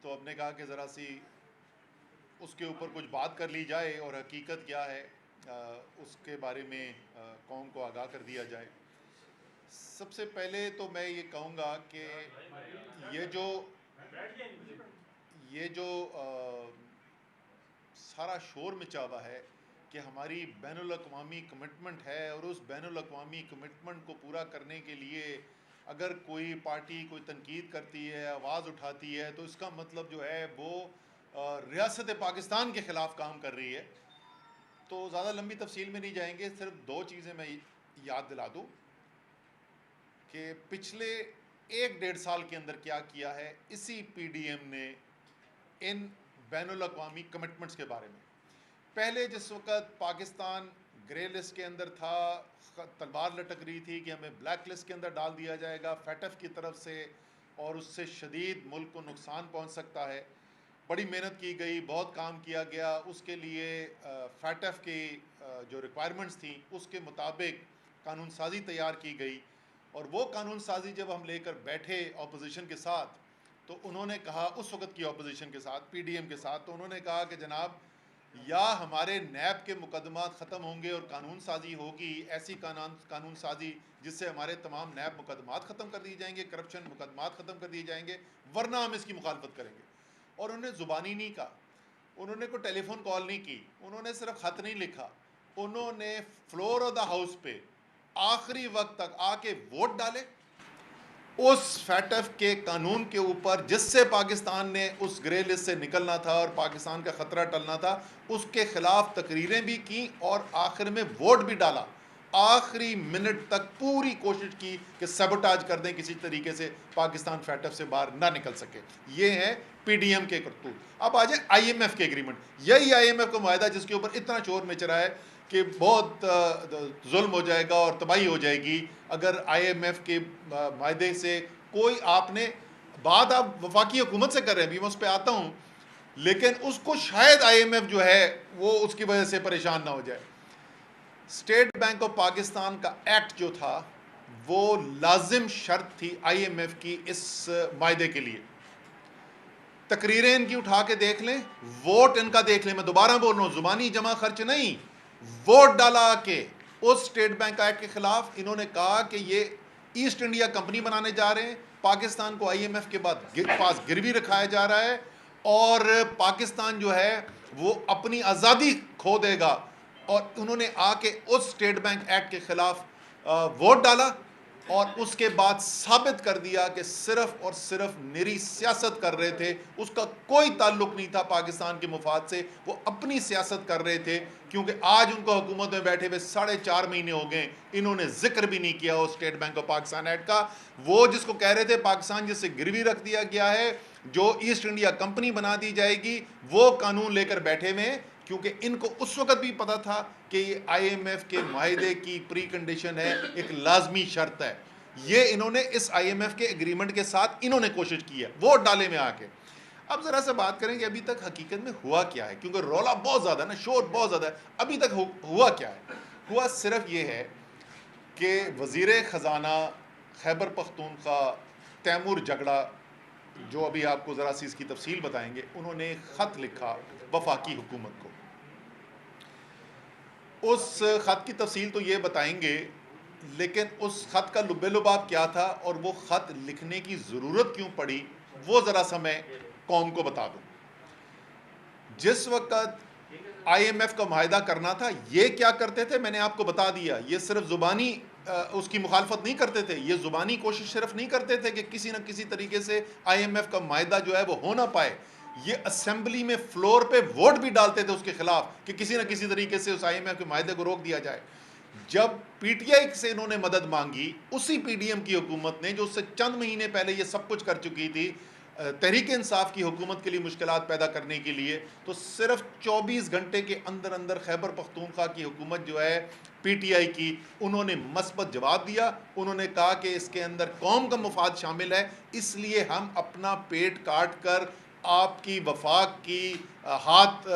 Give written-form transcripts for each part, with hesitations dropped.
तो हमने कहा कि ज़रा सी उसके ऊपर कुछ बात कर ली जाए और हकीकत क्या है उसके बारे में कौम को आगाह कर दिया जाए। सबसे पहले तो मैं ये कहूँगा कि ये जो ये जो सारा शोर मचा हुआ है कि हमारी बैनुल-अक़वामी कमिटमेंट है और उस बैनुल-अक़वामी कमिटमेंट को पूरा करने के लिए अगर कोई पार्टी कोई तनकीद करती है, आवाज़ उठाती है, तो इसका मतलब जो है वो रियासत पाकिस्तान के ख़िलाफ़ काम कर रही है। तो ज़्यादा लंबी तफसील में नहीं जाएंगे, सिर्फ दो चीज़ें मैं याद दिला दूँ कि पिछले 1-1.5 साल के अंदर क्या किया है इसी PDM ने इन बैनुल-अक़वामी कमिटमेंट्स के बारे में। पहले जिस वक़्त पाकिस्तान ग्रे लिस्ट के अंदर था, तलवार लटक रही थी कि हमें ब्लैक लिस्ट के अंदर डाल दिया जाएगा फैटफ की तरफ से और उससे शदीद मुल्क को नुकसान पहुंच सकता है। बड़ी मेहनत की गई, बहुत काम किया गया, उसके लिए फैटफ की जो रिक्वायरमेंट्स थी उसके मुताबिक कानून साजी तैयार की गई और वो कानून साजी जब हम लेकर बैठे अपोजिशन के साथ, तो उन्होंने कहा, उस वक़्त की अपोजिशन के साथ, PDM के साथ, तो उन्होंने कहा कि जनाब या हमारे नैब के मुकदमात ख़त्म होंगे और कानून साजी होगी, ऐसी कानून साजी जिससे हमारे तमाम नैब मुकदमात ख़त्म कर दिए जाएंगे, करप्शन मुकदमात ख़त्म कर दिए जाएंगे, वरना हम इसकी मुखालफत करेंगे। और उन्होंने ज़ुबानी नहीं कहा, उन्होंने कोई टेलीफोन कॉल नहीं की, उन्होंने सिर्फ ख़त नहीं लिखा, उन्होंने फ्लोर ऑफ द हाउस पे आखिरी वक्त तक आके वोट डाले उस फैटफ के कानून के ऊपर जिससे पाकिस्तान ने उस ग्रे लिस्ट से निकलना था और पाकिस्तान का ख़तरा टलना था। उसके ख़िलाफ़ तकरीरें भी की और आखिर में वोट भी डाला। आखिरी मिनट तक पूरी कोशिश की कि सबोटाज कर दें, किसी तरीके से पाकिस्तान फैटफ से बाहर ना निकल सके। ये है PDM के करतूत। अब आ जाए IMF के एग्रीमेंट। यही IMF का मुआहदा जिसके ऊपर इतना शोर मच रहा है कि बहुत जुल्म हो जाएगा और तबाही हो जाएगी अगर IMF के मायदे से कोई आपने बात आप वफाकी हुकूमत से कर रहे हैं, भी मैं उस पर आता हूँ, लेकिन उसको शायद IMF जो है वो उसकी वजह से परेशान ना हो जाए। स्टेट बैंक ऑफ पाकिस्तान का एक्ट जो था वो लाजिम शर्त थी IMF की इस मायदे के लिए। तकरीरें इनकी उठा के देख लें, वोट इनका देख लें, मैं दोबारा बोल रहा हूँ, जुबानी जमा खर्च नहीं, वोट डाला के उस स्टेट बैंक एक्ट के खिलाफ। इन्होंने कहा कि ये ईस्ट इंडिया कंपनी बनाने जा रहे हैं, पाकिस्तान को IMF के पास गिरवी रखाया जा रहा है और पाकिस्तान जो है वो अपनी आज़ादी खो देगा। और उन्होंने आके उस स्टेट बैंक एक्ट के खिलाफ वोट डाला और उसके बाद साबित कर दिया कि सिर्फ और सिर्फ निरी सियासत कर रहे थे, उसका कोई ताल्लुक नहीं था पाकिस्तान के मुफाद से, वो अपनी सियासत कर रहे थे। क्योंकि आज उनको हुकूमत में बैठे हुए 4.5 महीने हो गए, इन्होंने जिक्र भी नहीं किया उस state bank of Pakistan act का। वो जिसको कह रहे थे पाकिस्तान जिससे गिरवी रख दिया गया है, जो ईस्ट इंडिया कंपनी बना दी जाएगी, वो कानून लेकर बैठे हुए हैं। क्योंकि इनको उस वक़्त भी पता था कि ये IMF के मायदे की प्री कंडीशन है, एक लाजमी शर्त है। ये इन्होंने इस IMF के एग्रीमेंट के साथ इन्होंने कोशिश की है वोट डाले में आके। अब ज़रा से बात करें कि अभी तक हकीकत में हुआ क्या है, क्योंकि रौला बहुत ज़्यादा ना, शोर बहुत ज़्यादा है। अभी तक हुआ क्या है? हुआ सिर्फ ये है कि वज़ीर ख़जाना खैबर पख्तूनख्वा तैमूर जगड़ा, जो अभी आपको ज़रा सी इसकी तफसील बताएंगे, उन्होंने ख़त लिखा वफाकी हुकूमत को। उस ख़त की तफसील तो ये बताएंगे, लेकिन उस ख़त का लुब्बे-लुबाब क्या था और वो ख़त लिखने की ज़रूरत क्यों पड़ी, वो ज़रा सा मैं कौम को बता दूँ। जिस वक़्त IMF का मुआहदा करना था, ये क्या करते थे मैंने आपको बता दिया। ये सिर्फ ज़ुबानी उसकी मुखालफत नहीं करते थे, ये ज़ुबानी कोशिश सिर्फ नहीं करते थे कि किसी न किसी तरीके से IMF का मुआहदा जो है वो हो ना पाए। ये असेंबली में फ्लोर पे वोट भी डालते थे उसके खिलाफ कि किसी न किसी तरीके से उस IMF के मुआहदे को रोक दिया जाए। जब PTI से इन्होंने मदद मांगी, उसी PDM की हुकूमत ने, जो उससे चंद महीने पहले ये सब कुछ कर चुकी थी, तहरीक इंसाफ की हुकूमत के लिए मुश्किलात पैदा करने के लिए, तो सिर्फ 24 घंटे के अंदर अंदर खैबर पख्तूनख्वा की हुकूमत जो है PTI की, उन्होंने मस्बत जवाब दिया। उन्होंने कहा कि इसके अंदर कौम का मुफाद शामिल है, इसलिए हम अपना पेट काट कर आपकी वफाक की हाथ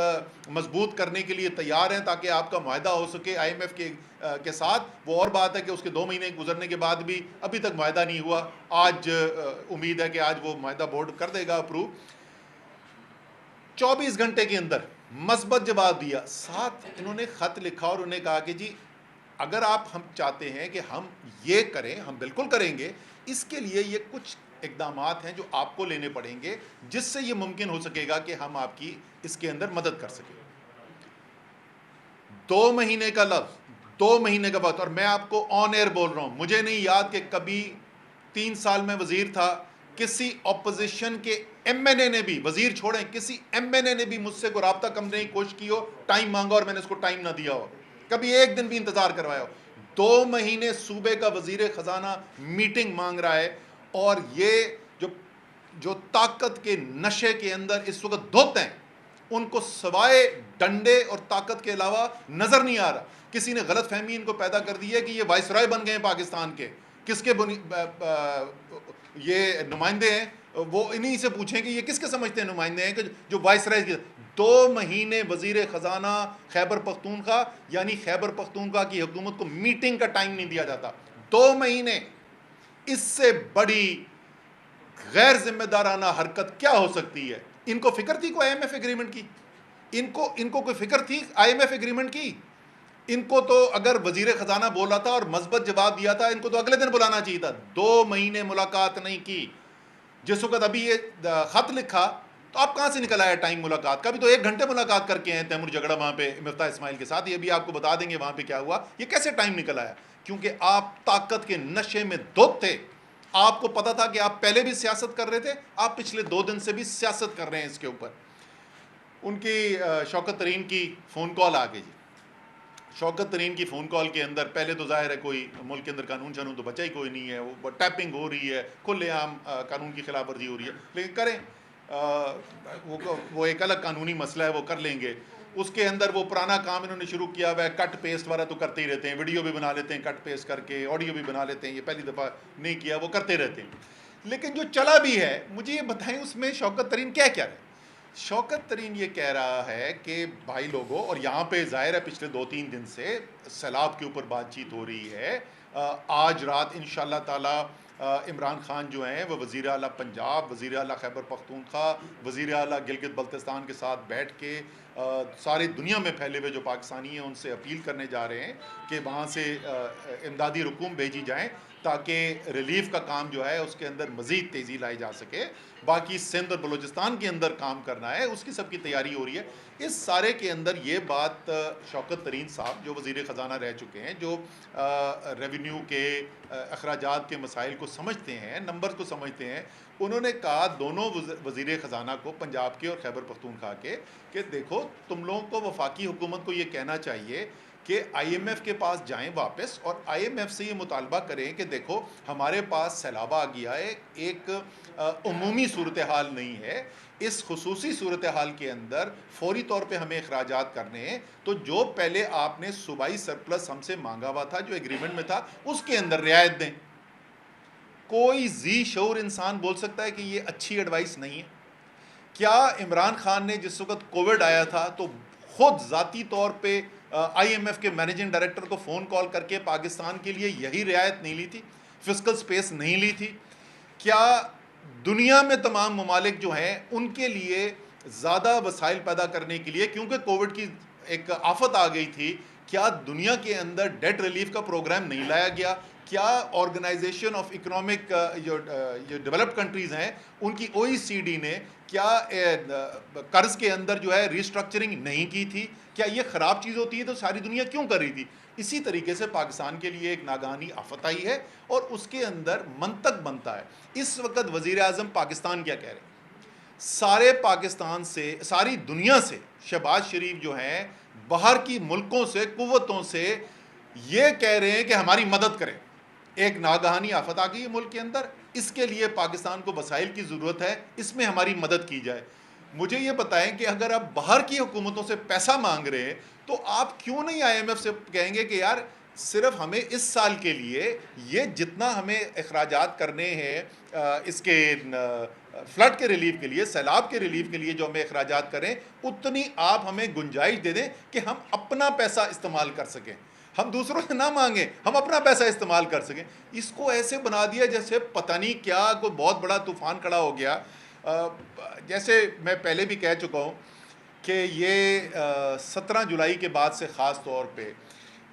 मजबूत करने के लिए तैयार हैं ताकि आपका मुआहदा हो सके IMF के साथ। वो और बात है कि उसके 2 महीने गुजरने के बाद भी अभी तक मुआहदा नहीं हुआ। आज उम्मीद है कि आज वो मुआहदा बोर्ड कर देगा अप्रूव। 24 घंटे के अंदर मस्बत जवाब दिया। साथ इन्होंने ख़त लिखा और उन्हें कहा कि जी अगर आप हम चाहते हैं कि हम ये करें, हम बिल्कुल करेंगे, इसके लिए ये कुछ इकदामात हैं जो आपको लेने पड़ेंगे जिससे ये मुमकिन हो सकेगा कि हम आपकी इसके अंदर मदद कर सकें। 2 महीने का लफ्ज़, 2 महीने का वक्त, और मैं आपको ऑन एयर बोल रहा हूँ, मुझे नहीं याद कि कभी 3 साल में वज़ीर था, किसी अपोजिशन के एमएनए ने भी, वज़ीर छोड़ें, किसी एमएनए ने भी मुझसे को रब्ता करने की कोशिश की हो, टाइम मांगा और मैंने उसको टाइम ना दिया हो, कभी एक दिन भी इंतज़ार करवाया हो। 2 महीने सूबे का वज़ीर ख़जाना मीटिंग मांग रहा है, और ये जो ताकत के नशे के अंदर इस वक्त धुत हैं, उनको सवाए डंडे और ताकत के अलावा नजर नहीं आ रहा। किसी ने गलत फहमी इनको पैदा कर दी है कि ये वाइसराय बन गए हैं पाकिस्तान के, किसके ये नुमाइंदे हैं, वो इन्हीं से पूछें कि ये किसके समझते हैं नुमाइंदे हैं कि जो वाइसराय के। 2 महीने वजीर ख़जाना खैबर पख्तूनख्वा यानी खैबर पख्तूनख्वा की हुकूमत को मीटिंग का टाइम नहीं दिया जाता। 2 महीने, इससे बड़ी गैर जिम्मेदाराना हरकत क्या हो सकती है? इनको फिक्र थी कोई IMF एग्रीमेंट की? इनको कोई फिक्र थी IMF एग्रीमेंट की? इनको तो अगर वजीर ख़जाना बोला था और मस्बत जवाब दिया था, इनको तो अगले दिन बुलाना चाहिए था। 2 महीने मुलाकात नहीं की। जिस वक्त अभी ये ख़त लिखा तो आप कहाँ से निकल आया टाइम मुलाकात का? भी तो 1 घंटे मुलाकात करके हैं तैमूर झगड़ा वहाँ पे मिफ्ता इस्माइल के साथ। ये भी आपको बता देंगे वहाँ पे क्या हुआ। ये कैसे टाइम निकल आया? क्योंकि आप ताकत के नशे में धुत थे। आपको पता था कि आप पहले भी सियासत कर रहे थे, आप पिछले 2 दिन से भी सियासत कर रहे हैं इसके ऊपर। उनकी शौकत तरीन की फ़ोन कॉल आ गई जी। शौकत तरीन की फ़ोन कॉल के अंदर पहले तो ज़ाहिर है कोई मुल्क के अंदर कानून शानून तो बचा ही कोई नहीं है, वो टैपिंग हो रही है, खुलेआम कानून की खिलाफ वर्जी हो रही है, लेकिन करें, वो एक अलग कानूनी मसला है, वो कर लेंगे। उसके अंदर वो पुराना काम इन्होंने शुरू किया हुआ है, कट पेस्ट वाला तो करते ही रहते हैं, वीडियो भी बना लेते हैं कट पेस्ट करके, ऑडियो भी बना लेते हैं, ये पहली दफ़ा नहीं किया, वो करते रहते हैं। लेकिन जो चला भी है, मुझे ये बताएं उसमें शौकत तरीन क्या क्या है? शौकत तरीन ये कह रहा है कि भाई लोगों, और यहाँ पे ज़ाहिर है पिछले 2-3 दिन से सैलाब के ऊपर बातचीत हो रही है। आज रात इंशाअल्लाह ताला इमरान खान जो हैं वो वज़ीर आला पंजाब, वज़ीर आला खैबर पख्तूनख्वा, वज़ीर आला गिलगित बल्तिस्तान के साथ बैठ के सारी दुनिया में फैले हुए जो पाकिस्तानी हैं उनसे अपील करने जा रहे हैं कि वहाँ से इमदादी रकूम भेजी जाएँ ताकि रिलीफ का काम जो है उसके अंदर मज़ीद तेज़ी लाई जा सके। बाकी सिंध और बलूचिस्तान के अंदर काम करना है, उसकी सबकी तैयारी हो रही है। इस सारे के अंदर ये बात शौकत तरीन साहब जो वज़ीर ख़जाना रह चुके हैं, जो रेवेन्यू के अखराजात के मसाइल को समझते हैं, नंबर को समझते हैं, उन्होंने कहा दोनों वज़ीर ख़जाना को, पंजाब के और खैबर पख्तूनख्वा के, कि देखो तुम लोगों को वफाकी हुकूमत को ये कहना चाहिए कि IMF के पास जाएं वापस और IMF से ये मुतालबा करें कि देखो हमारे पास सैलाब आ गया है, एक उमूमी सूरत हाल नहीं है, इस खुसूसी सूरत हाल के अंदर फौरी तौर पे हमें अखराजात करने हैं, तो जो पहले आपने सूबाई सरप्लस हमसे मांगा हुआ था, जो एग्रीमेंट में था, उसके अंदर रियायत दें। कोई जी शऊर इंसान बोल सकता है कि ये अच्छी एडवाइस नहीं है? क्या इमरान खान ने जिस वक्त कोविड आया था तो खुद ज़ाती तौर पे IMF के मैनेजिंग डायरेक्टर को फ़ोन कॉल करके पाकिस्तान के लिए यही रियायत नहीं ली थी, फिस्कल स्पेस नहीं ली थी? क्या दुनिया में तमाम ममालिक जो हैं उनके लिए ज़्यादा वसाइल पैदा करने के लिए, क्योंकि कोविड की एक आफत आ गई थी, क्या दुनिया के अंदर डेट रिलीफ का प्रोग्राम नहीं लाया गया? क्या ऑर्गेनाइजेशन ऑफ इकोनॉमिक जो डेवलप्ड कंट्रीज़ हैं उनकी OECD ने क्या कर्ज के अंदर जो है रिस्ट्रक्चरिंग नहीं की थी? क्या ये ख़राब चीज़ होती है तो सारी दुनिया क्यों कर रही थी? इसी तरीके से पाकिस्तान के लिए एक नागानी आफत आई है और उसके अंदर मंतक बनता है। इस वक्त वज़ीर आज़म पाकिस्तान क्या कह रहे हैं? सारे पाकिस्तान से, सारी दुनिया से शहबाज शरीफ जो हैं बाहर की मुल्कों से, कुव्वतों से ये कह रहे हैं कि हमारी मदद करें। एक नागहानी आफत आ गई है मुल्क के अंदर, इसके लिए पाकिस्तान को वसाइल की ज़रूरत है, इसमें हमारी मदद की जाए। मुझे ये बताएं कि अगर आप बाहर की हुकूमतों से पैसा मांग रहे हैं तो आप क्यों नहीं IMF से कहेंगे कि यार सिर्फ हमें इस साल के लिए ये जितना हमें अखराजात करने हैं इसके फ्लड के रिलीफ के लिए, सैलाब के रिलीफ के लिए जो हमें अखराजात करें, उतनी आप हमें गुंजाइश दे दें कि हम अपना पैसा इस्तेमाल कर सकें, हम दूसरों से ना मांगें, हम अपना पैसा इस्तेमाल कर सकें। इसको ऐसे बना दिया जैसे पता नहीं क्या कोई बहुत बड़ा तूफान खड़ा हो गया। जैसे मैं पहले भी कह चुका हूँ कि ये 17 जुलाई के बाद से ख़ास तौर पे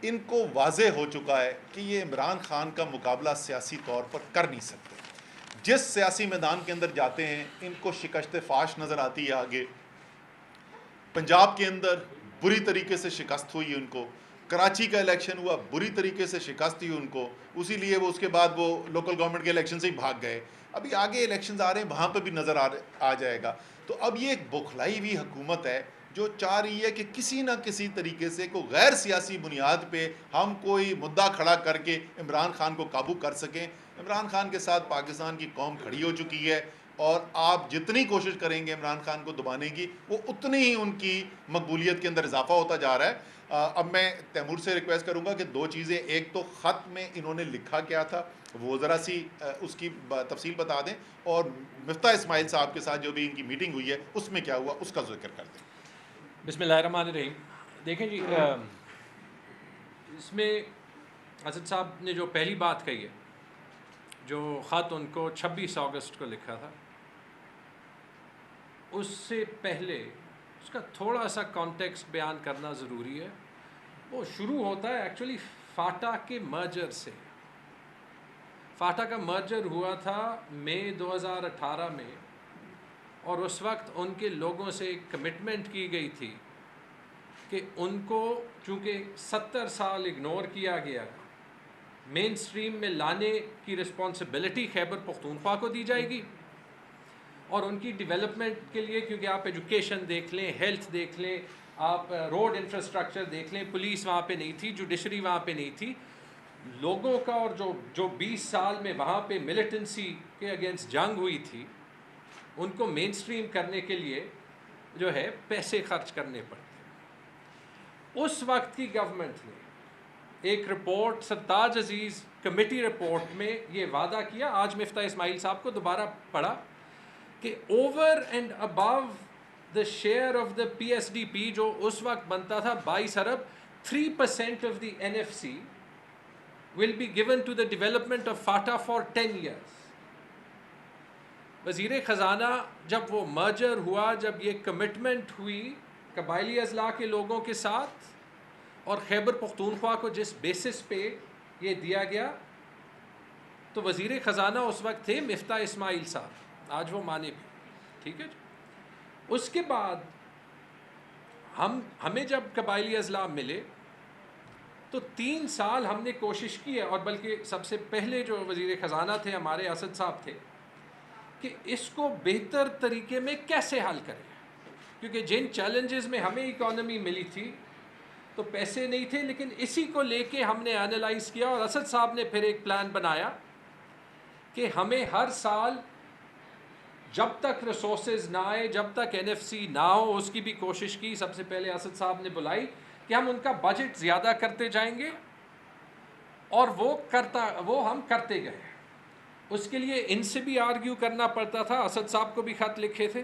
इनको वाज़े हो चुका है कि ये इमरान खान का मुकाबला सियासी तौर पर कर नहीं सकते। जिस सियासी मैदान के अंदर जाते हैं इनको शिकस्त फाश नज़र आती है। आगे पंजाब के अंदर बुरी तरीके से शिकस्त हुई उनको, कराची का इलेक्शन हुआ बुरी तरीके से शिकस्त हुई उनको, उसी लिए वो उसके बाद वो लोकल गवर्नमेंट के इलेक्शन से ही भाग गए। अभी आगे इलेक्शंस आ रहे हैं, वहाँ पे भी नज़र आ जाएगा। तो अब ये एक बौखलाई हुई हुकूमत है जो चाह रही है कि किसी ना किसी तरीके से कोई गैर सियासी बुनियाद पे हम कोई मुद्दा खड़ा करके इमरान खान को काबू कर सकें। इमरान खान के साथ पाकिस्तान की कौम खड़ी हो चुकी है और आप जितनी कोशिश करेंगे इमरान खान को दबाने की, वो उतनी ही उनकी मकबूलियत के अंदर इजाफा होता जा रहा है। अब मैं तैमूर से रिक्वेस्ट करूंगा कि दो चीज़ें, एक तो ख़त में इन्होंने लिखा क्या था वो ज़रा सी उसकी तफसील बता दें, और मिफ्ता इस्माइल साहब के साथ जो भी इनकी मीटिंग हुई है उसमें क्या हुआ उसका जिक्र कर दें। बिस्मिल्लाहिर्रहमानिर्रहीम। देखें जी, इसमें असद साहब ने जो पहली बात कही है, जो ख़त उनको 26 अगस्त को लिखा था, उससे पहले उसका थोड़ा सा कॉन्टेक्स्ट बयान करना ज़रूरी है। वो शुरू होता है एक्चुअली फाटा के मर्जर से। फाटा का मर्जर हुआ था मई 2018 में, और उस वक्त उनके लोगों से एक कमिटमेंट की गई थी कि उनको चूँकि 70 साल इग्नोर किया गया, मेन स्ट्रीम में लाने की रिस्पॉन्सिबिलिटी खैबर पख्तूनख्वा को दी जाएगी, और उनकी डेवलपमेंट के लिए, क्योंकि आप एजुकेशन देख लें, हेल्थ देख लें, आप रोड इंफ्रास्ट्रक्चर देख लें, पुलिस वहाँ पे नहीं थी, जुडिशरी वहाँ पे नहीं थी, लोगों का, और जो 20 साल में वहाँ पे मिलिटेंसी के अगेंस्ट जंग हुई थी, उनको मेन स्ट्रीम करने के लिए जो है पैसे खर्च करने पड़ते। उस वक्त की गवर्नमेंट ने एक रिपोर्ट, सरताज अजीज़ कमेटी रिपोर्ट में ये वादा किया, आज मिफ्ता इस्माइल साहब को दोबारा पढ़ा, कि over and above the share of the PSDP जो उस वक्त बनता था 22 अरब, 3% of the NFC will be given to the development of FATA for 10 years। वज़ीर ख़जाना जब वो मर्जर हुआ, जब ये कमिटमेंट हुई कबायली अज़ला के लोगों के साथ, और खैबर पख्तूनख्वा को जिस बेसिस पे ये दिया गया, तो वज़ीर ख़जाना उस वक्त थे मिफ्ता इस्माइल साहब, आज वो माने भी, ठीक है। उसके बाद हमें जब कबायली अज़ला मिले तो 3 साल हमने कोशिश की है, और बल्कि सबसे पहले जो वज़ीर ख़जाना थे हमारे असद साहब थे, कि इसको बेहतर तरीके में कैसे हल करें, क्योंकि जिन चैलेंजेस में हमें इकॉनमी मिली थी तो पैसे नहीं थे, लेकिन इसी को लेके हमने एनालाइज़ किया, और असद साहब ने फिर एक प्लान बनाया कि हमें हर साल जब तक रिसोर्सेज ना आए, जब तक NFC ना हो, उसकी भी कोशिश की। सबसे पहले असद साहब ने बुलाई कि हम उनका बजट ज़्यादा करते जाएंगे, और वो हम करते गए। उसके लिए इनसे भी आर्ग्यू करना पड़ता था, असद साहब को भी ख़त लिखे थे।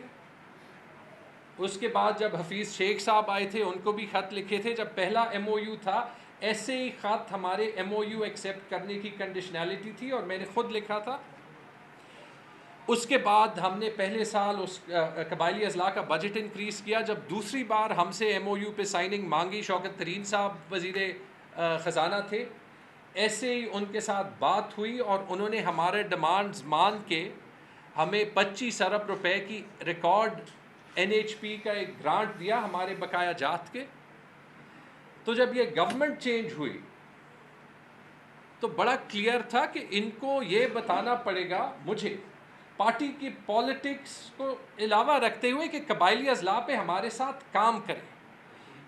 उसके बाद जब हफीज़ शेख साहब आए थे, उनको भी ख़त लिखे थे। जब पहला MOU था, ऐसे ही ख़त हमारे MOU एक्सेप्ट करने की कंडीशनैलिटी थी, और मैंने ख़ुद लिखा था। उसके बाद हमने पहले साल उस कबायली अज़ला का बजट इंक्रीज़ किया। जब दूसरी बार हमसे MOU पे साइनिंग मांगी, शौकत तरीन साहब वज़ीर ख़जाना थे, ऐसे ही उनके साथ बात हुई, और उन्होंने हमारे डिमांड्स मान के हमें 25 अरब रुपए की रिकॉर्ड NHP का एक ग्रांट दिया हमारे बकाया जात के। तो जब ये गवर्नमेंट चेंज हुई तो बड़ा क्लियर था कि इनको ये बताना पड़ेगा, मुझे पार्टी की पॉलिटिक्स को अलावा रखते हुए, कि कबायली अज़ला पे हमारे साथ काम करें,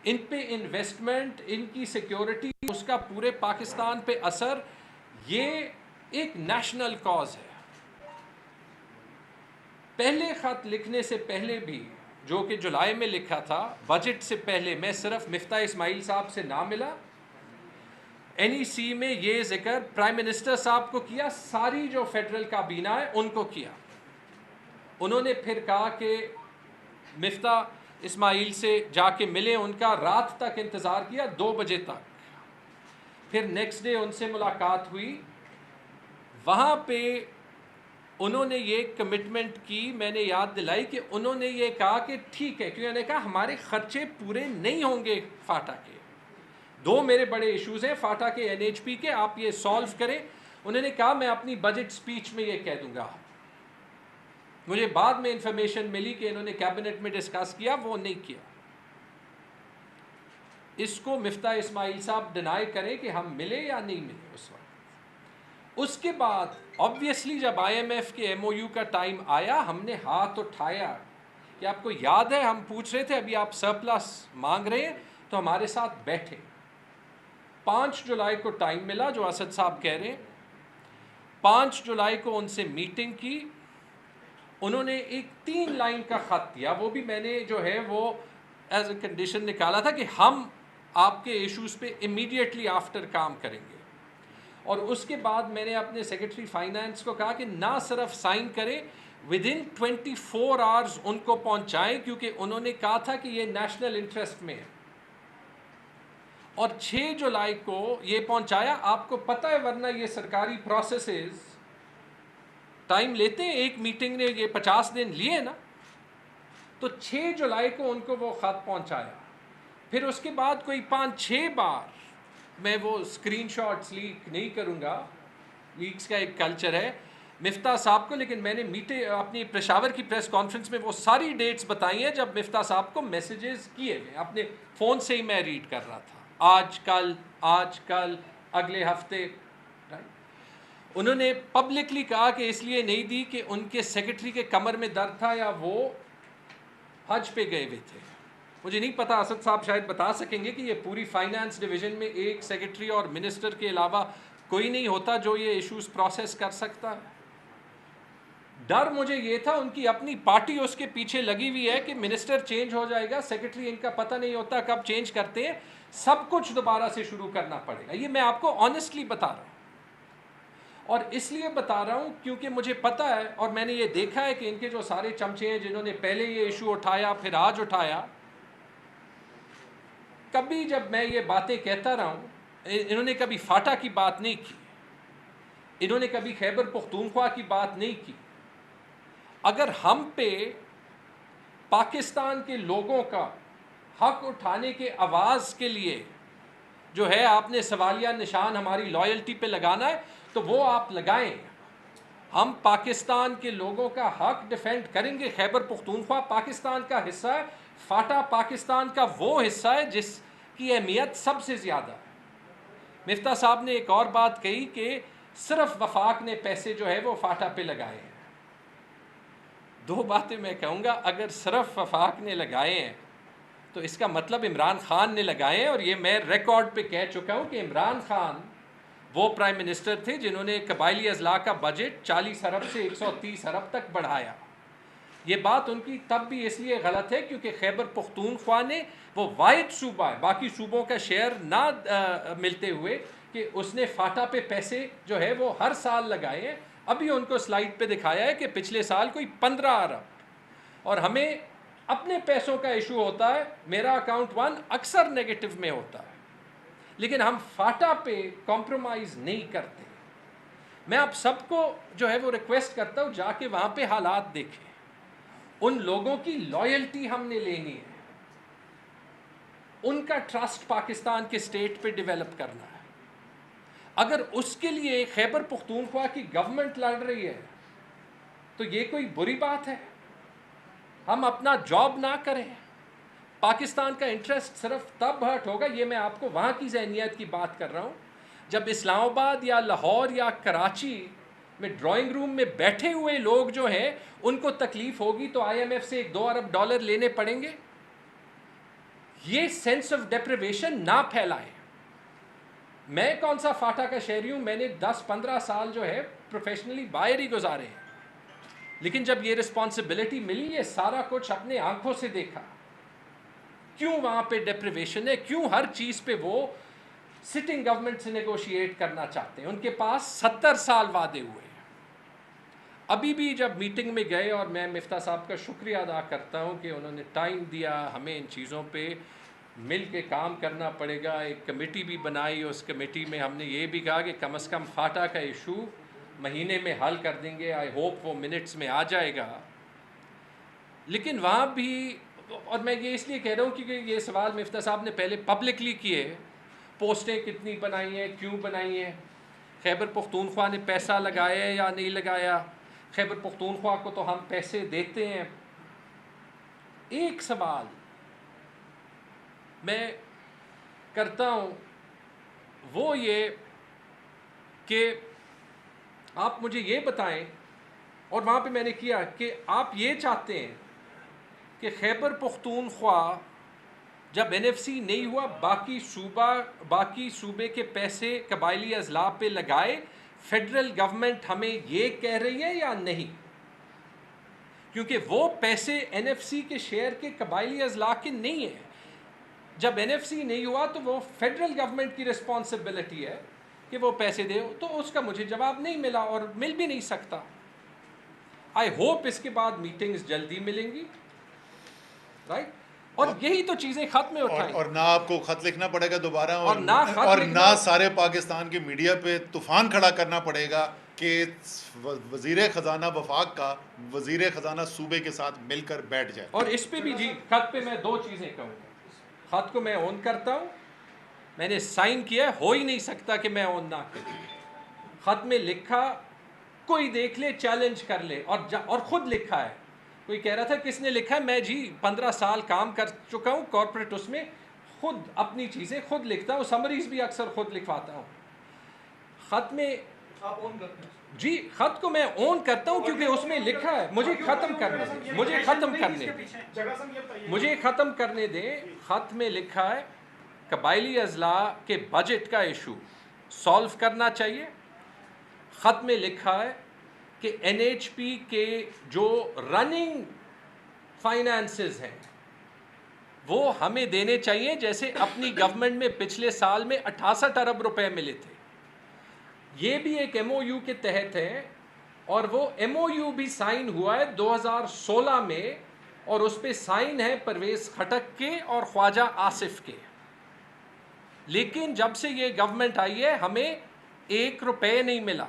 इन पे इन्वेस्टमेंट, इनकी सिक्योरिटी, उसका पूरे पाकिस्तान पे असर, ये एक नेशनल कॉज है। पहले ख़त लिखने से पहले भी, जो कि जुलाई में लिखा था, बजट से पहले, मैं सिर्फ मिफ्ता इस्माइल साहब से ना मिला, NEC में ये जिक्र प्राइम मिनिस्टर साहब को किया, सारी जो फेडरल काबीना है उनको किया। उन्होंने फिर कहा कि मिफ्ता इस्माइल से जाके मिले, उनका रात तक इंतज़ार किया, 2 बजे तक। फिर नेक्स्ट डे उनसे मुलाकात हुई, वहाँ पे उन्होंने ये कमिटमेंट की, मैंने याद दिलाई कि उन्होंने ये कहा कि ठीक है, क्योंकि उन्होंने कहा हमारे खर्चे पूरे नहीं होंगे फाटा के। दो मेरे बड़े इश्यूज़ हैं फाटा के, NHP के, आप ये सॉल्व करें। उन्होंने कहा मैं अपनी बजट स्पीच में ये कह दूंगा। मुझे बाद में इंफॉर्मेशन मिली कि इन्होंने कैबिनेट में डिस्कस किया, वो नहीं किया। इसको मिफ्ता इस्माइल साहब डिनाई करें कि हम मिले या नहीं मिले उस वक्त। उसके बाद ऑब्वियसली जब IMF के MOU का टाइम आया, हमने हाथ उठाया कि आपको याद है हम पूछ रहे थे अभी आप सरप्लस मांग रहे हैं, तो हमारे साथ बैठे। 5 जुलाई को टाइम मिला जो असद साहब कह रहे हैं। 5 जुलाई को उनसे मीटिंग की। उन्होंने एक 3 लाइन का ख़त दिया, वो भी मैंने जो है वो एज ए कंडीशन निकाला था कि हम आपके इश्यूज़ पे इमीडिएटली आफ्टर काम करेंगे। और उसके बाद मैंने अपने सेक्रेटरी फाइनेंस को कहा कि ना सिर्फ साइन करें, विदिन 24 आवर्स उनको पहुंचाएं, क्योंकि उन्होंने कहा था कि ये नेशनल इंटरेस्ट में है। और 6 जुलाई को ये पहुंचाया। आपको पता है वरना ये सरकारी प्रोसेसेस टाइम लेते हैं, एक मीटिंग ने ये 50 दिन लिए ना। तो 6 जुलाई को उनको वो ख़त पहुंचाया। फिर उसके बाद कोई 5-6 बार, मैं वो स्क्रीनशॉट्स लीक नहीं करूँगा, लीक्स का एक कल्चर है मिफ्ता साहब को, लेकिन मैंने अपनी पेशावर की प्रेस कॉन्फ्रेंस में वो सारी डेट्स बताई हैं जब मिफ्ता साहब को मैसेजेस किए गए। अपने फ़ोन से ही मैं रीड कर रहा था, आज कल अगले हफ्ते। उन्होंने पब्लिकली कहा कि इसलिए नहीं दी कि उनके सेक्रेटरी के कमर में दर्द था या वो हज पे गए हुए थे। मुझे नहीं पता, असद साहब शायद बता सकेंगे कि ये पूरी फाइनेंस डिवीज़न में एक सेक्रेटरी और मिनिस्टर के अलावा कोई नहीं होता जो ये इश्यूज़ प्रोसेस कर सकता है। डर मुझे ये था उनकी अपनी पार्टी उसके पीछे लगी हुई है कि मिनिस्टर चेंज हो जाएगा, सेक्रेटरी इनका पता नहीं होता कब चेंज करते हैं, सब कुछ दोबारा से शुरू करना पड़ेगा। ये मैं आपको ऑनेस्टली बता रहा हूँ, और इसलिए बता रहा हूँ क्योंकि मुझे पता है और मैंने ये देखा है कि इनके जो सारे चमचे हैं जिन्होंने पहले ये इशू उठाया फिर आज उठाया, कभी जब मैं ये बातें कहता रहा हूँ, इन्होंने कभी फाटा की बात नहीं की, इन्होंने कभी खैबर पख्तूनख्वा की बात नहीं की। अगर हम पे पाकिस्तान के लोगों का हक उठाने के आवाज़ के लिए जो है आपने सवालिया निशान हमारी लॉयल्टी पे लगाना है तो वो आप लगाएं। हम पाकिस्तान के लोगों का हक डिफेंड करेंगे। खैबर पख्तूनख्वा पाकिस्तान का हिस्सा है, फाटा पाकिस्तान का वो हिस्सा है जिसकी अहमियत सबसे ज़्यादा है। मिफ्ता साहब ने एक और बात कही कि सिर्फ वफाक ने पैसे जो है वो फाटा पे लगाए हैं। दो बातें मैं कहूँगा, अगर सिर्फ वफाक ने लगाए हैं तो इसका मतलब इमरान खान ने लगाए हैं, और ये मैं रिकॉर्ड पे कह चुका हूँ कि इमरान खान वो प्राइम मिनिस्टर थे जिन्होंने कबायली अजला का बजट 40 अरब से 130 अरब तक बढ़ाया। ये बात उनकी तब भी इसलिए गलत है क्योंकि खैबर पख्तूनख्वा ने वो वाहिद सूबा है बाकी सूबों का शेयर ना मिलते हुए कि उसने फाटा पे पैसे जो है वो हर साल लगाए हैं। अभी उनको स्लाइड पे दिखाया है कि पिछले साल कोई 15 अरब, और हमें अपने पैसों का इशू होता है। मेरा अकाउंट 1 अक्सर नेगेटिव में होता है, लेकिन हम फाटा पे कॉम्प्रोमाइज़ नहीं करते। मैं आप सबको जो है वो रिक्वेस्ट करता हूँ जाके वहाँ पे हालात देखें। उन लोगों की लॉयल्टी हमने लेनी है, उनका ट्रस्ट पाकिस्तान के स्टेट पे डेवलप करना है। अगर उसके लिए खैबर पख्तूनख्वा की गवर्नमेंट लड़ रही है तो ये कोई बुरी बात है। हम अपना जॉब ना करें, पाकिस्तान का इंटरेस्ट सिर्फ तब हर्ट होगा, ये मैं आपको वहाँ की ज़हनियत की बात कर रहा हूँ, जब इस्लामाबाद या लाहौर या कराची में ड्राइंग रूम में बैठे हुए लोग जो हैं उनको तकलीफ़ होगी तो IMF से $1-2 अरब लेने पड़ेंगे। ये सेंस ऑफ डेप्रिवेशन ना फैलाएं। मैं कौन सा फाटा का शहरी हूँ, मैंने 10-15 साल जो है प्रोफेशनली बाहर ही गुजारे हैं, लेकिन जब ये रिस्पॉन्सिबिलिटी मिली ये सारा कुछ अपने आंखों से देखा। क्यों वहाँ पे डेप्रिवेशन है, क्यों हर चीज़ पे वो सिटिंग गवर्नमेंट से नेगोशिएट करना चाहते हैं। उनके पास 70 साल वादे हुए हैं। अभी भी जब मीटिंग में गए, और मैं मिफ्ता साहब का शुक्रिया अदा करता हूँ कि उन्होंने टाइम दिया, हमें इन चीज़ों पे मिल के काम करना पड़ेगा। एक कमेटी भी बनाई, उस कमेटी में हमने ये भी कहा कि कम से कम फाटा का इशू महीने में हल कर देंगे, आई होप वो मिनट्स में आ जाएगा। लेकिन वहाँ भी, और मैं ये इसलिए कह रहा हूँ क्योंकि ये सवाल मिफ्ता साहब ने पहले पब्लिकली किए, पोस्टें कितनी बनाई हैं, क्यों बनाई हैं, खैबर पख्तूनख्वा ने पैसा लगाया या नहीं लगाया, खैबर पख्तूनख्वा को तो हम पैसे देते हैं। एक सवाल मैं करता हूँ वो ये कि आप मुझे ये बताएं, और वहाँ पे मैंने किया कि आप ये चाहते हैं कि खैबर पख्तूनख्वा जब NFC नहीं हुआ बाकी सूबे के पैसे कबायली अजला पे लगाए, फेडरल गवर्नमेंट हमें ये कह रही है या नहीं? क्योंकि वो पैसे NFC के शेयर के कबायली अजला के नहीं है। जब NFC नहीं हुआ तो वो फेडरल गवर्नमेंट की रिस्पॉन्सिबिलिटी है कि वो पैसे दे, तो उसका मुझे जवाब नहीं मिला और मिल भी नहीं सकता। आई होप इसके बाद मीटिंग्स जल्दी मिलेंगी, राइट? और यही तो चीज़ें खत में उठाएं, और ना आपको खत लिखना पड़ेगा दोबारा, और ना सारे पाकिस्तान के मीडिया पे तूफान खड़ा करना पड़ेगा कि वज़ीर ख़जाना वफाक का वज़ीर ख़जाना सूबे के साथ मिलकर बैठ जाए। और इस पे भी जी खत पे मैं दो चीज़ें कहूँगा। खत को मैं ऑन करता हूँ, मैंने साइन किया, हो ही नहीं सकता कि मैं ऑन ना करूँ। खत में लिखा, कोई देख ले, चैलेंज कर ले, और ख़ुद लिखा है। कोई कह रहा था किसने लिखा है, मैं जी 15 साल काम कर चुका हूँ कॉर्पोरेट, उसमें खुद अपनी चीज़ें खुद लिखता हूँ, समरीज भी अक्सर खुद लिखवाता हूँ। खत में आप ऑन करते हैं जी, खत को मैं ऑन करता हूँ क्योंकि उसमें लिखा है। मुझे ख़त्म करने दें, मुझे ख़त्म करने दें। खत में लिखा है कबायली अजला के बजट का इशू सॉल्व करना चाहिए। खत में लिखा है कि NHP के जो रनिंग फाइनेंसेस हैं वो हमें देने चाहिए, जैसे अपनी गवर्नमेंट में पिछले साल में 68 अरब रुपए मिले थे। ये भी एक MOU के तहत है, और वो MOU भी साइन हुआ है 2016 में, और उस पे साइन है परवेज़ खटक के और ख्वाजा आसिफ के। लेकिन जब से ये गवर्नमेंट आई है हमें 1 रुपये नहीं मिला।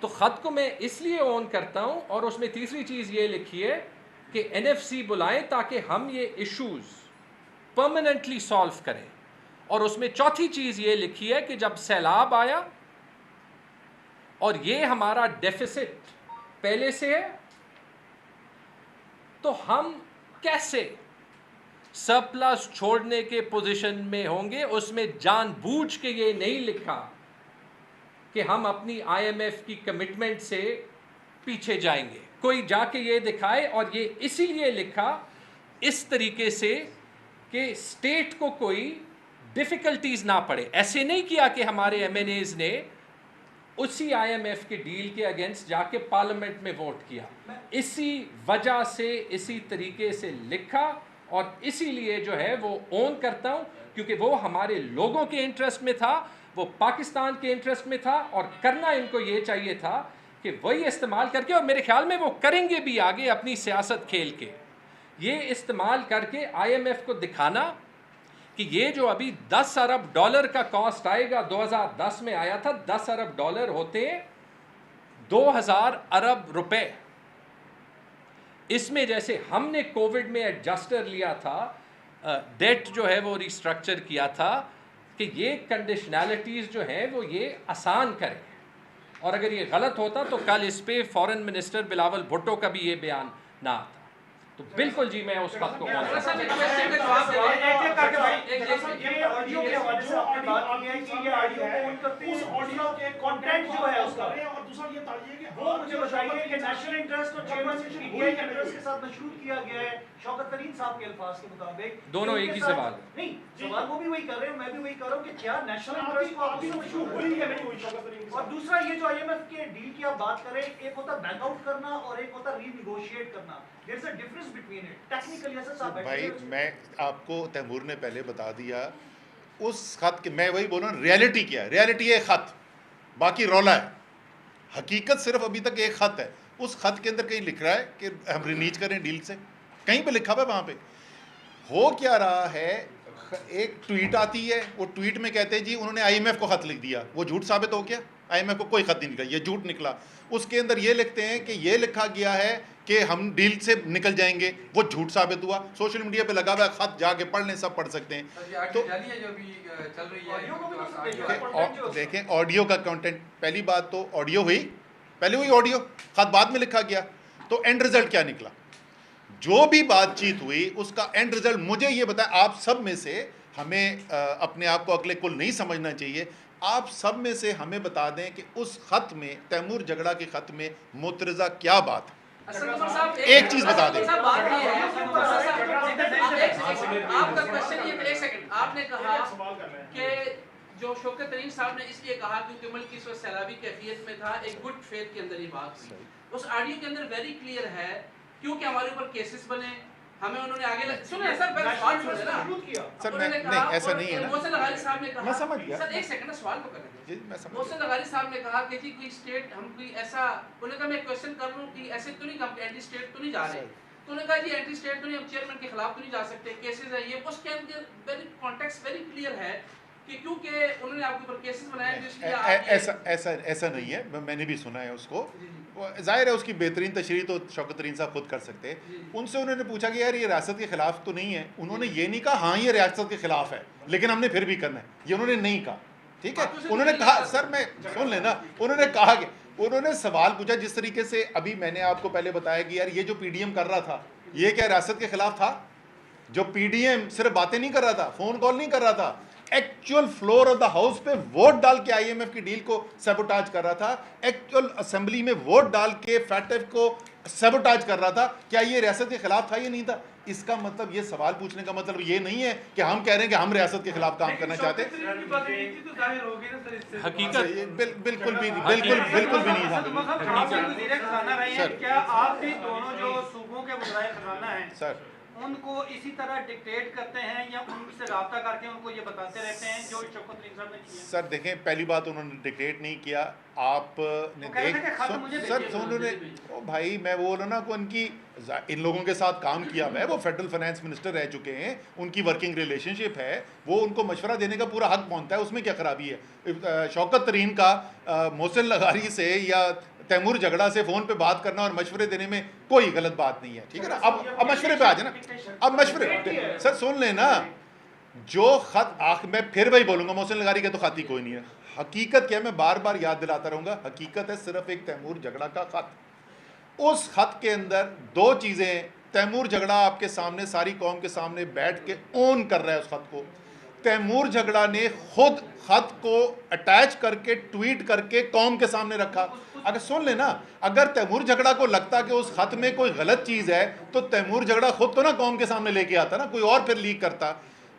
तो ख़त को मैं इसलिए ऑन करता हूँ, और उसमें तीसरी चीज़ ये लिखी है कि NFC बुलाएं ताकि हम ये इश्यूज़ परमानेंटली सॉल्व करें। और उसमें चौथी चीज़ ये लिखी है कि जब सैलाब आया और ये हमारा डेफिसिट पहले से है, तो हम कैसे सरप्लस छोड़ने के पोजीशन में होंगे। उसमें जानबूझ के ये नहीं लिखा कि हम अपनी IMF की कमिटमेंट से पीछे जाएंगे, कोई जाके ये दिखाए। और ये इसीलिए लिखा इस तरीके से कि स्टेट को कोई डिफ़िकल्टीज़ ना पड़े। ऐसे नहीं किया कि हमारे MNAs ने उसी IMF के डील के अगेंस्ट जाके पार्लियामेंट में वोट किया। इसी वजह से इसी तरीके से लिखा, और इसीलिए जो है वो ऑन करता हूँ क्योंकि वो हमारे लोगों के इंटरेस्ट में था, वो पाकिस्तान के इंटरेस्ट में था, और करना इनको ये चाहिए था कि वही इस्तेमाल करके, और मेरे ख्याल में वो करेंगे भी आगे अपनी सियासत खेल के, ये इस्तेमाल करके IMF को दिखाना कि ये जो अभी 10 अरब डॉलर का कॉस्ट आएगा, 2010 में आया था, 10 अरब डॉलर होते 2000 अरब रुपए। इसमें जैसे हमने कोविड में एडजस्टर लिया था, डेट जो है वो रिस्ट्रक्चर किया था, कि ये कंडीशनैलिटीज़ जो हैं वो ये आसान करें। और अगर ये गलत होता तो कल इस पे फॉरेन मिनिस्टर बिलावल भुट्टो का भी ये बयान ना आता। तो बिल्कुल जी मैं उस बात को दोनों एक ही सवाल नहीं, सवाल वो भी वही कर रहे हैं, मैं भी वही कर रहा हूँ कि क्या नेशनल इंटरेस्ट को आपकी मशहूर हुई है नहीं हुई। और दूसरा ये जो IMF के डील की आप बात करें, एक होता बैकआउट करना और एक होता रीनिगोशिएट करना। There's a difference between it. Technically ऐसा साहब भाई मैं आपको तैमूर ने पहले बता दिया उस खत के, मैं वही बोल रहा हूँ, रियलिटी क्या है। रियलिटी है खत, बाकी रौला है। हकीकत सिर्फ अभी तक एक खत है। उस खत के अंदर कहीं लिख रहा है कि हम रिनीज करें डील से, कहीं पे लिखा हुआ है। वहाँ पे हो क्या रहा है, एक ट्वीट आती है, वो ट्वीट में कहते हैं जी उन्होंने IMF को खत लिख दिया। वो झूठ साबित हो गया। IMF को कोई खत नहीं निकला, ये झूठ निकला। उसके अंदर ये लिखते हैं कि ये लिखा गया है कि हम डील से निकल जाएंगे, वो झूठ साबित हुआ। सोशल मीडिया पे लगा हुआ है, खत जाके पढ़ लें, सब पढ़ सकते हैं। तो देखें ऑडियो का कंटेंट, पहली बात तो ऑडियो हुई, पहले हुई ऑडियो, खत बाद में लिखा गया। तो एंड रिजल्ट क्या निकला? जो भी बातचीत हुई उसका एंड रिजल्ट मुझे ये बताएं। आप सब में से हमें अपने आप को अगले कुल नहीं समझना चाहिए। आप सब में से हमें बता दें कि उस खत में, तैमूर झगड़ा के खत में मुतरज़ा क्या बात है? एक चीज बता दें। आपका क्वेश्चन ये, एक सेकंड, आपने कहा कि जो शौकत तरीन साहब ने इसलिए कहा क्योंकि मुल्क इस वक्त सैलाबी कैफियत में था, एक गुड फेथ के अंदर ये बात हुई। उस ऑडियो के अंदर वेरी क्लियर है क्योंकि हमारे ऊपर केसेस बने, हमें उन्होंने आगे सुने सर, पहले सवाल सुने ना सर। नहीं, ऐसा नहीं है ना। मोहसिन लगारी साहब ने कहा, मैं समझ गया सर एक सेकंड सवाल तो करने जी, मैं समझ गया। मोहसिन लगारी साहब ने कहा कि जी कोई स्टेट, हम कोई ऐसा, उन्होंने कहा मैं क्वेश्चन कर लूं कि ऐसे तो नहीं, हम एंटी स्टेट तो नहीं जा रहे। तो उन्होंने कहा जी एंटी स्टेट तो नहीं, हम चेयरमैन के खिलाफ तो नहीं जा सकते, केसेस है ये। उसके अंदर वेरी कॉन्टेक्स्ट वेरी क्लियर है कि क्योंकि उन्होंने आपके ऊपर केसेस बनाए, जिसलिए ऐसा नहीं है। मैंने भी सुना है उसको। जाहिर है उसकी बेहतरीन तशरीह तो शौकत तरीन साहब खुद कर सकते हैं। उनसे उन्होंने पूछा कि यार ये रियासत के खिलाफ तो नहीं है। उन्होंने ये नहीं कहा हाँ ये रियासत के खिलाफ है, लेकिन हमने फिर भी करना है, ये उन्होंने नहीं कहा। ठीक है, उन्होंने कहा, सर मैं सुन लेना, उन्होंने कहा कि उन्होंने सवाल पूछा जिस तरीके से अभी मैंने आपको पहले बताया कि यार ये जो PDM कर रहा था, ये क्या रियासत के खिलाफ था? जो PDM सिर्फ बातें नहीं कर रहा था, फोन कॉल नहीं कर रहा था, actual floor of the house पे वोट डाल के IMF की डील को सबोटाज कर रहा था, एक्चुअल असेंबली में वोट डाल के फैटेफ को सबोटाज कर रहा था। क्या ये रियासत के खिलाफ था? ये नहीं था। इसका मतलब, ये सवाल पूछने का मतलब ये नहीं है कि हम कह रहे हैं कि हम रियासत के खिलाफ काम करना चाहते हैं। हकीकत बिल्कुल भी नहीं था सर। क्या आप भी दोनों जो सूबों के वज़ीर ख़ज़ाना हैं सर, उनको इसी तरह डिक्टेट करते हैं या उनसे रब्ता करके उनको ये बताते रहते हैं जो शौकत तरीन साहब ने किया? सर देखें, पहली बात उन्होंने डिक्टेट नहीं किया। आपने उन्होंने, ओ भाई मैं बोल रहा ना, को उनकी इन लोगों के साथ काम किया है, वो फेडरल फाइनेंस मिनिस्टर रह चुके हैं, उनकी वर्किंग रिलेशनशिप है, वो उनको मशवरा देने का पूरा हक पहुंचता है, उसमें क्या खराबी है? शौकत तरीन का मोहसिन लगारी से या तैमूर झगड़ा से फ़ोन पे बात करना और मशवरे देने में कोई गलत बात नहीं है। ठीक है ना? अब मशवरे पे आ जाए ना, अब मशवरे सर सुन लेना। जो खत मैं फिर वही बोलूँगा, मोहसिन लगारी के तो खत ही कोई नहीं है। हकीकत क्या है, मैं बार बार याद दिलाता रहूँगा, हकीकत है सिर्फ एक तैमूर झगड़ा का खत। उस खत के अंदर दो चीज़ें, तैमूर झगड़ा आपके सामने, सारी कौम के सामने बैठ के ओन कर रहा है उस खत को। तैमूर झगड़ा ने खुद खत को अटैच करके ट्वीट करके कौम के सामने रखा। अगर सुन लेना, अगर तैमूर झगड़ा को लगता कि उस खत में कोई गलत चीज़ है तो तैमूर झगड़ा खुद तो ना कौम के सामने लेके आता ना, कोई और फिर लीक करता।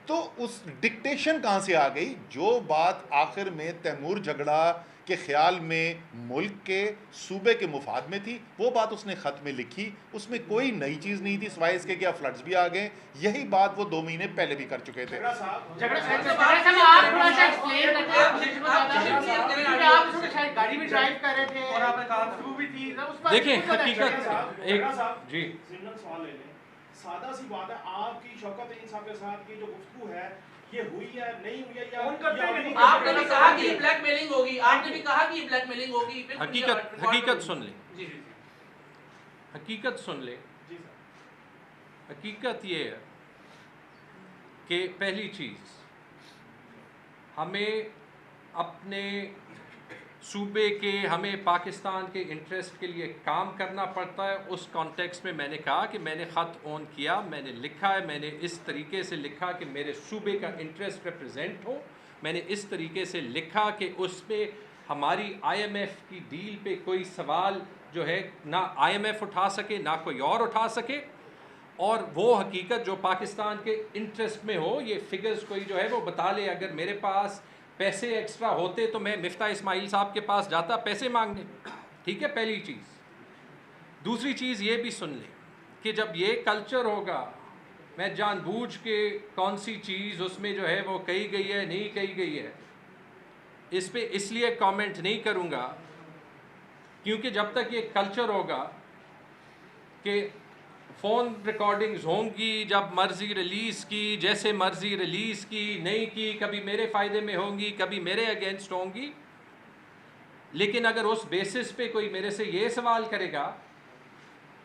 तो उस डिक्टेशन कहाँ से आ गई? जो बात आखिर में तैमूर झगड़ा के ख्याल में मुल्क के सूबे के मुफाद में थी, वो बात उसने ख़त में लिखी। उसमें कोई नई चीज़ नहीं थी, सिवाय इसके क्या फ्लड्स भी आ गए। यही बात वो 2 महीने पहले भी कर चुके थे। देखिए हकीकत एक जी सादा सी बात है, आपकी शौकत तरीन साहब के साथ की जो गुफ्तगू है ये हुई है नहीं हुई है, या आपने भी कहा कि ब्लैकमेलिंग होगी, आपने भी कहा कि ब्लैकमेलिंग होगी। हकीकत सुन ले, हकीकत सुन ले। हकीकत ये है कि पहली चीज़, हमें अपने सूबे के, हमें पाकिस्तान के इंटरेस्ट के लिए काम करना पड़ता है। उस कॉन्टेक्स्ट में मैंने कहा कि मैंने ख़त ऑन किया, मैंने लिखा है, मैंने इस तरीके से लिखा कि मेरे सूबे का इंटरेस्ट रिप्रेजेंट हो। मैंने इस तरीके से लिखा कि उस पर हमारी IMF की डील पे कोई सवाल जो है ना IMF उठा सके ना कोई और उठा सके, और वो हकीकत जो पाकिस्तान के इंटरेस्ट में हो। ये फिगर्स कोई जो है वो बता ले, अगर मेरे पास पैसे एक्स्ट्रा होते तो मैं मिफ्ता इस्माइल साहब के पास जाता पैसे मांगने। ठीक है, पहली चीज़। दूसरी चीज़ ये भी सुन ले कि जब ये कल्चर होगा, मैं जानबूझ के कौन सी चीज़ उसमें जो है वो कही गई है नहीं कही गई है इस पे इसलिए कमेंट नहीं करूँगा, क्योंकि जब तक ये कल्चर होगा कि फ़ोन रिकॉर्डिंग्स होंगी, जब मर्ज़ी रिलीज़ की, जैसे मर्ज़ी रिलीज़ की, नहीं की, कभी मेरे फ़ायदे में होंगी कभी मेरे अगेंस्ट होंगी, लेकिन अगर उस बेसिस पे कोई मेरे से ये सवाल करेगा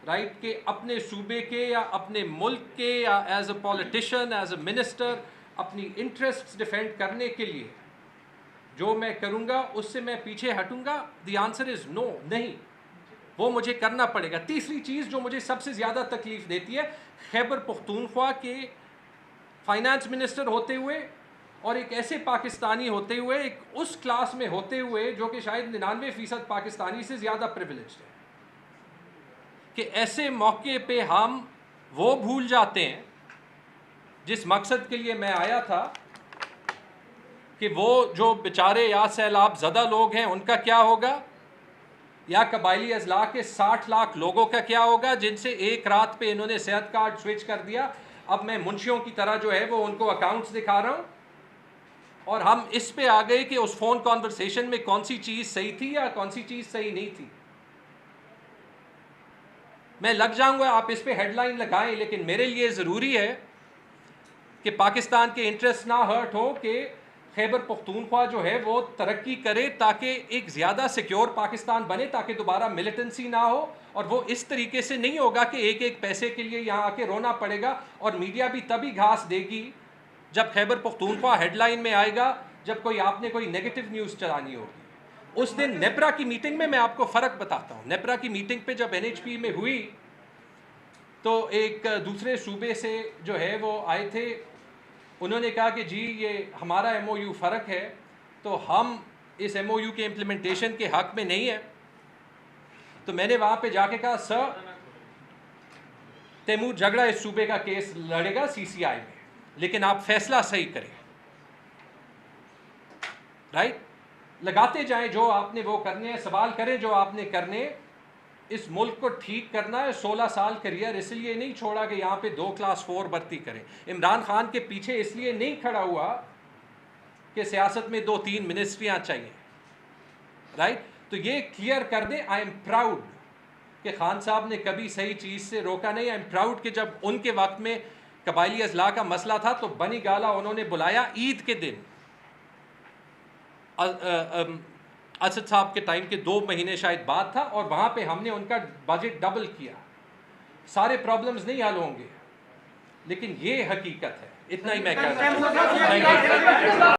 राइट कि अपने सूबे के या अपने मुल्क के या as a politician, as a minister अपनी इंटरेस्ट्स डिफेंड करने के लिए जो मैं करूँगा उससे मैं पीछे हटूँगा, द आंसर इज़ नो, नहीं, वो मुझे करना पड़ेगा। तीसरी चीज़ जो मुझे सबसे ज़्यादा तकलीफ़ देती है, खैबर पख्तूनख्वा के फाइनेंस मिनिस्टर होते हुए और एक ऐसे पाकिस्तानी होते हुए, एक उस क्लास में होते हुए जो कि शायद 99% पाकिस्तानी से ज़्यादा प्रिविलेज्ड है, कि ऐसे मौके पे हम वो भूल जाते हैं जिस मकसद के लिए मैं आया था, कि वो जो बेचारे या सैलाब ज़दा लोग हैं उनका क्या होगा, या कबायली अजला के 60 लाख लोगों का क्या होगा जिनसे एक रात पे इन्होंने सेहत कार्ड स्विच कर दिया। अब मैं मुंशियों की तरह जो है वो उनको अकाउंट्स दिखा रहा हूँ, और हम इस पे आ गए कि उस फ़ोन कॉन्वर्सेशन में कौन सी चीज़ सही थी या कौन सी चीज़ सही नहीं थी। मैं लग जाऊंगा, आप इस पे हेडलाइन लगाएं, लेकिन मेरे लिए ज़रूरी है कि पाकिस्तान के इंटरेस्ट ना हर्ट हो, कि खैबर पख्तूनख्वा जो है वो तरक्की करे ताकि एक ज़्यादा सिक्योर पाकिस्तान बने, ताकि दोबारा मिलिटेंसी ना हो। और वो इस तरीके से नहीं होगा कि एक एक पैसे के लिए यहाँ आके रोना पड़ेगा, और मीडिया भी तभी घास देगी जब खैबर पख्तूनख्वा हेडलाइन में आएगा, जब कोई आपने कोई नेगेटिव न्यूज़ चलानी होगी। उस दिन नेपरा की मीटिंग में मैं आपको फ़र्क बताता हूँ। नेपरा की मीटिंग पे जब NHP में हुई तो एक दूसरे सूबे से जो है वो आए थे, उन्होंने कहा कि जी ये हमारा MOU फ़र्क है, तो हम इस MOU के इम्प्लीमेंटेशन के हक़ में नहीं है। तो मैंने वहाँ पे जाके कहा, सर तैमूर झगड़ा इस सूबे का केस लड़ेगा CCI में, लेकिन आप फैसला सही करें, राइट, लगाते जाएं जो आपने वो करने हैं, सवाल करें जो आपने करने। इस मुल्क को ठीक करना है। 16 साल करियर इसलिए नहीं छोड़ा कि यहाँ पे 2 क्लास 4 भर्ती करें। इमरान खान के पीछे इसलिए नहीं खड़ा हुआ कि सियासत में 2-3 मिनिस्ट्रियाँ चाहिए, राइट। तो ये क्लियर कर दें, आई एम प्राउड कि खान साहब ने कभी सही चीज़ से रोका नहीं। आई एम प्राउड कि जब उनके वक्त में कबायली अजला का मसला था तो बनी गाला उन्होंने बुलाया ईद के दिन, असद साहब के टाइम के 2 महीने शायद बाद था, और वहाँ पे हमने उनका बजट डबल किया। सारे प्रॉब्लम्स नहीं हल होंगे, लेकिन ये हकीकत है। इतना ही मैं कह रहा हूँ।